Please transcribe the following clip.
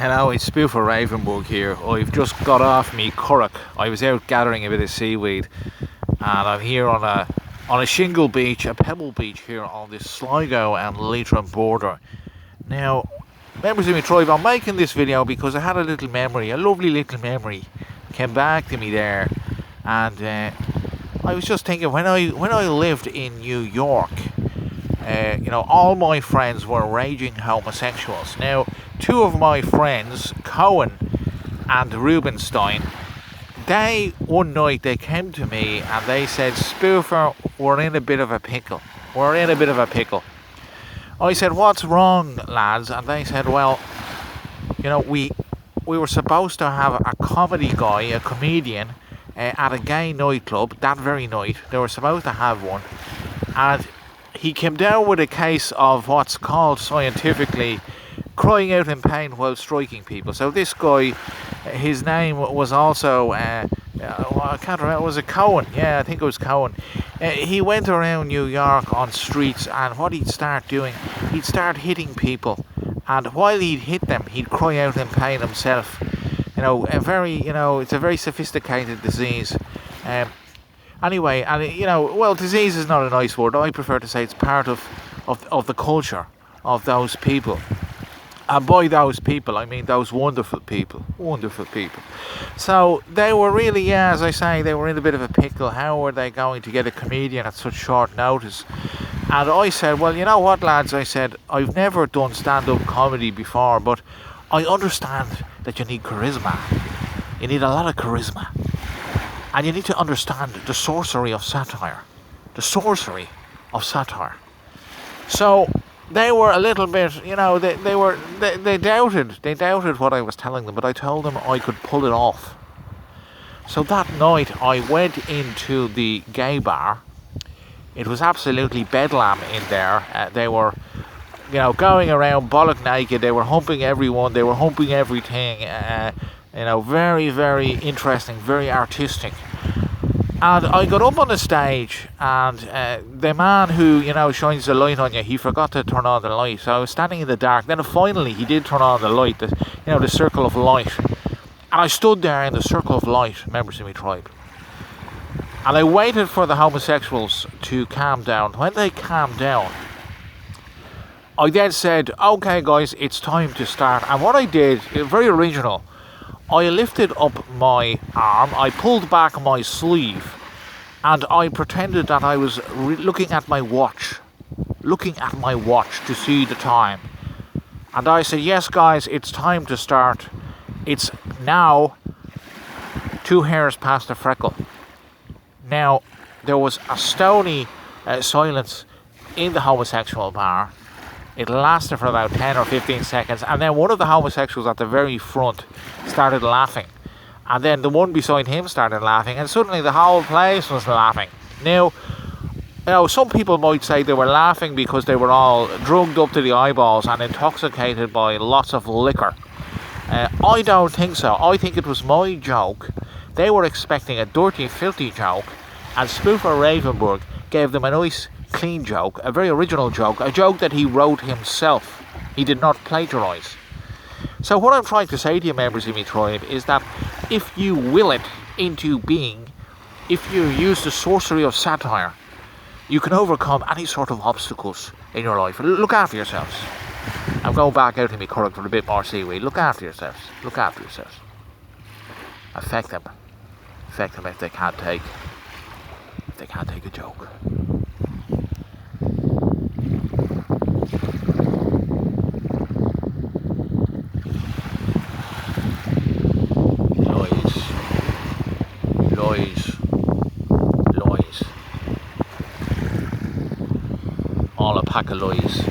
Hello, it's Spoofer RAVENBERG here. I've just got off me currach. I was out gathering a bit of seaweed, and I'm here on a shingle beach, a pebble beach here on this Sligo and Leitrim border. Now, members of my tribe, I'm making this video because I had a little memory, a lovely little memory, came back to me there, and I was just thinking when I lived in New York. All my friends were raging homosexuals. Now, two of my friends, Cohen and Rubenstein, one night they came to me and they said, "Spoofer, we're in a bit of a pickle. We're in a bit of a pickle." I said, "What's wrong, lads?" And they said, "Well, we were supposed to have a comedy guy, a comedian, at a gay nightclub that very night. They were supposed to have one, and he came down with a case of what's called scientifically crying out in pain while striking people." So this guy, his name was also, I can't remember, was it Cohen? Yeah, I think it was Cohen. He went around New York on streets, and what he'd start doing, he'd start hitting people. And while he'd hit them, he'd cry out in pain himself. It's a very sophisticated disease. Anyway, and disease is not a nice word. I prefer to say it's part of the culture of those people. And by those people, I mean those wonderful people. Wonderful people. So they were really, as I say, they were in a bit of a pickle. How were they going to get a comedian at such short notice? And I said, "Well, you know what, lads?" I said, "I've never done stand-up comedy before, but I understand that you need charisma. You need a lot of charisma. And you need to understand the sorcery of satire. The sorcery of satire." So they were a little bit, they doubted what I was telling them, but I told them I could pull it off. So that night I went into the gay bar. It was absolutely bedlam in there. They were, going around bollock naked. They were humping everyone. They were humping everything. Very, very interesting, very artistic. And I got up on the stage, and the man who, shines the light on you, he forgot to turn on the light. So I was standing in the dark. Then finally he did turn on the light, the circle of light. And I stood there in the circle of light, members of my tribe. And I waited for the homosexuals to calm down. When they calmed down, I then said, "Okay guys, it's time to start." And what I did, very original, I lifted up my arm, I pulled back my sleeve, and I pretended that I was looking at my watch to see the time. And I said, "Yes guys, it's time to start. It's now 2 hairs past the freckle." Now, there was a stony silence in the homosexual bar. It lasted for about 10 or 15 seconds, and then one of the homosexuals at the very front started laughing. And then the one beside him started laughing, and suddenly the whole place was laughing. Now, some people might say they were laughing because they were all drugged up to the eyeballs and intoxicated by lots of liquor. I don't think so. I think it was my joke. They were expecting a dirty, filthy joke, and Spoofer RAVENBERG gave them a nice, clean joke, a very original joke, a joke that he wrote himself. He did not plagiarize. So what I'm trying to say to you, members of my tribe, is that if you will it into being, if you use the sorcery of satire, you can overcome any sort of obstacles in your life. Look after yourselves. I'm going back out in my currach for a bit more seaweed. Look after yourselves. Look after yourselves. Affect them. Affect them if they can't take a joke. Lies. All a pack of lies.